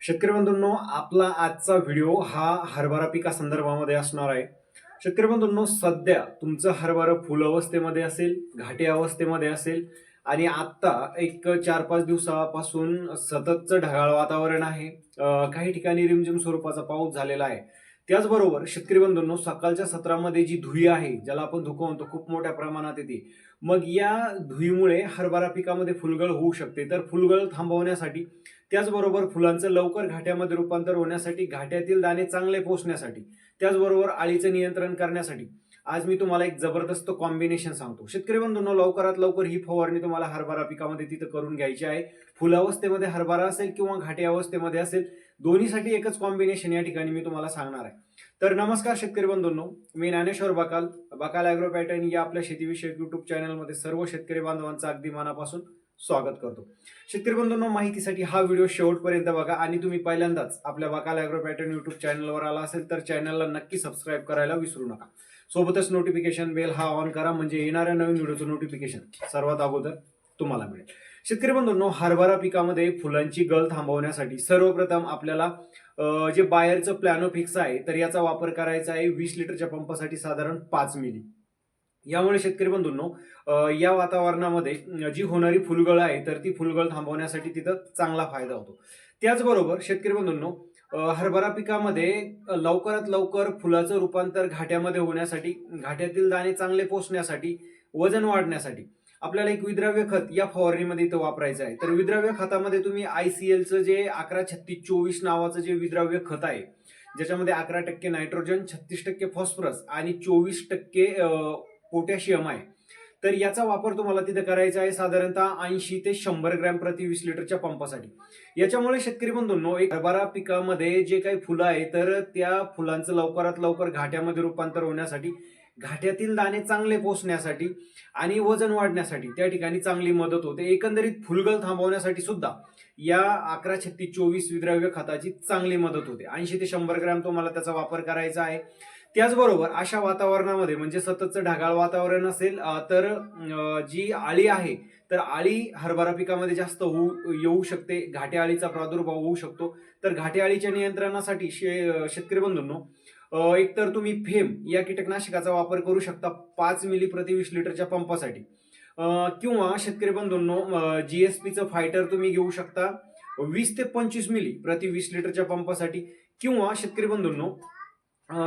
शेतकरी बंधूंनो, आपला आजचा व्हिडिओ हा हरभरा पिका संदर्भामध्ये असणार आहे. शेतकरी बंधूंनो, सध्या तुमचं हरभरा फुल अवस्थेमध्ये असेल, घाटे अवस्थेमध्ये असेल आणि आत्ता एक 4-5 दिवसापासून सततचं ढगाळ वातावरण आहे. काही ठिकाणी रिमझिम स्वरूपाचा पाऊस झालेला आहे. त्याचबरोबर शेतकरी बंधूंनो, सकाळच्या सत्रामध्ये जी धुळी आहे, ज्याला आपण धुकं म्हणतो, खूप मोठ्या प्रमाणात येते. मग या धुळीमुळे हरभरा पिकामध्ये फुलगळ होऊ शकते. तर फुलगळ थांबवण्यासाठी, त्याचबरोबर फुलांचं लवकर घाट्यामध्ये रूपांतर होण्यासाठी, घाट्यातील दाणे चांगले पोचण्यासाठी, त्याचबरोबर अळीचं नियंत्रण करण्यासाठी आज मी तुम्हाला एक जबरदस्त कॉम्बिनेशन सांगतो. शेतकरी बंधूंनो, लवकरात लवकर ही फवारणी तुम्हाला हरभरा पिकामध्ये तिथं करून घ्यायची आहे. फुलावस्थेमध्ये हरभरा असेल किंवा घाटे अवस्थेमध्ये असेल, दोन्हीसाठी एकच कॉम्बिनेशन या ठिकाणी मी तुम्हाला सांगणार आहे. तर नमस्कार शेतकरी बंधूंनो, मी ज्ञानेश्वर बकाल ॲग्रो पॅटर्न या आपल्या शेतीविषयक युट्यूब चॅनलमध्ये सर्व शेतकरी बांधवांचं अगदी मनापासून स्वागत करतो. शेतकरी बंधूंनो, माहितीसाठी हा व्हिडिओ शेवटपर्यंत बघा आणि तुम्ही पहिल्यांदाच आपल्या बकाल ॲग्रो पॅटर्न युट्यूब चॅनलवर आला असेल तर चॅनलला नक्की सबस्क्राईब करायला विसरू नका. सोबतच नोटिफिकेशन बेल हा ऑन करा, म्हणजे येणाऱ्या नवीन व्हिडिओचं नोटिफिकेशन सर्वात अगोदर तुम्हाला मिळेल. शेतकरी बंधूंनो, हरभरा पिकामध्ये फुलांची गळ थांबवण्यासाठी सर्वप्रथम आपल्याला जे बायरचं प्लॅनोफिक्स आहे तर याचा वापर करायचा आहे 20 लिटरच्या पंपासाठी साधारण 5 मिली. यामुळे शेतकरी बंधूंनो, या वातावरणामध्ये जी होणारी फुलगळ आहे तर ती फुलगळ थांबवण्यासाठी तिथं चांगला फायदा होतो. त्याचबरोबर शेतकरी बंधूंनो, हरभरा पिकामध्ये लवकरात लवकर फुलाचं रूपांतर घाट्यामध्ये होण्यासाठी, घाट्यातील दाणे चांगले पोचण्यासाठी, वजन वाढण्यासाठी आपल्याला एक विद्राव्य खत या फवारणीमध्ये इथं वापरायचं आहे. तर विद्राव्य खतामध्ये तुम्ही ICLचं जे 11-36-24 नावाचं जे विद्राव्य खत आहे, ज्याच्यामध्ये 11% नायट्रोजन, 36% फॉस्फरस आणि 24% पोटॅशियम आहे, तर याचा वापर तुम्हाला तिथे करायचा आहे साधारणतः 80 ते 100 ग्रॅम प्रति 20 लिटरच्या पंपासाठी. याच्यामुळे शेतकरी बंधूंनो, एक हरभरा पिकामध्ये जे काही फुलं आहे तर त्या फुलांचं लवकरात लवकर घाट्यामध्ये रूपांतर होण्यासाठी, घाट्यातील दाणे चांगले पोचण्यासाठी आणि वजन वाढण्यासाठी त्या ठिकाणी चांगली मदत होते. एकंदरीत फुलगळ थांबवण्यासाठी सुद्धा या 11-36-24 विद्राव्य खताची चांगली मदत होते. 80 ते 100 ग्रॅम तुम्हाला त्याचा वापर करायचा आहे. त्याचबरोबर अशा वातावरणामध्ये, म्हणजे सततचं ढगाळ वातावरण असेल तर जी अळी आहे तर अळी हरभरा पिकामध्ये जास्त येऊ शकते. घाटे अळीचा प्रादुर्भाव होऊ शकतो. तर घाटे अळीच्या नियंत्रणासाठी शेतकरी बंधूंनो, एकतर तुम्ही फेम या कीटकनाशकाचा वापर करू शकता 5 मिली प्रति 20 लिटरच्या पंपासाठी, किंवा शेतकरी बंधूंनो, GSPचं फायटर तुम्ही घेऊ शकता 20 ते 25 मिली प्रति 20 लिटरच्या पंपासाठी, किंवा शेतकरी बंधूंनो,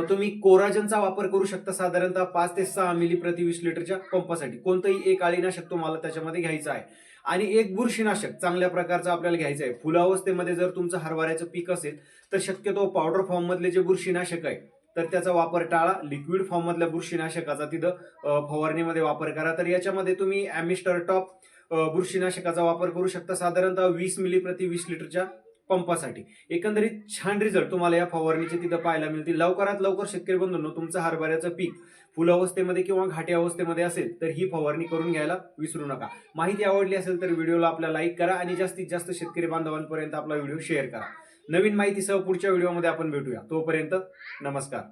तुम्ही कोराजनचा वापर करू शकता साधारणतः 5 ते 6 मिली प्रति 20 लिटरच्या पंपासाठी. कोणतंही एक अळीनाशक तुम्हाला त्याच्यामध्ये घ्यायचं आहे आणि एक बुरशीनाशक चांगल्या प्रकारचं आपल्याला घ्यायचं आहे. फुलावस्थेमध्ये जर तुमचं हरभऱ्याचं पीक असेल तर शक्यतो पावडर फॉर्म मधले जे बुरशीनाशक आहे तर त्याचा वापर टाळा. लिक्विड फॉर्म मधल्या बुरशीनाशकाचा तिथं फवारणीमध्ये वापर करा. तर याच्यामध्ये तुम्ही ॲमिस्टर टॉप बुरशीनाशकाचा वापर करू शकता साधारणतः 20 मिली प्रति 20 लिटरच्या पंपासाठी. एकंदरीत छान रिझल्ट तुम्हाला या फवारणीचे तिथं पाहायला मिळतील. लवकरात लवकर शेतकरी बंधूंनो, तुमचं हरभऱ्याचं पीक फुल अवस्थेमध्ये किंवा घाटे अवस्थेमध्ये असेल तर ही फवारणी करून घ्यायला विसरू नका. माहिती आवडली असेल तर व्हिडिओला आपला लाईक करा आणि जास्तीत जास्त शेतकरी बांधवांपर्यंत आपला व्हिडिओ शेअर करा. नवीन माहितीसह पुढच्या व्हिडिओमध्ये आपण भेटूया. तोपर्यंत नमस्कार.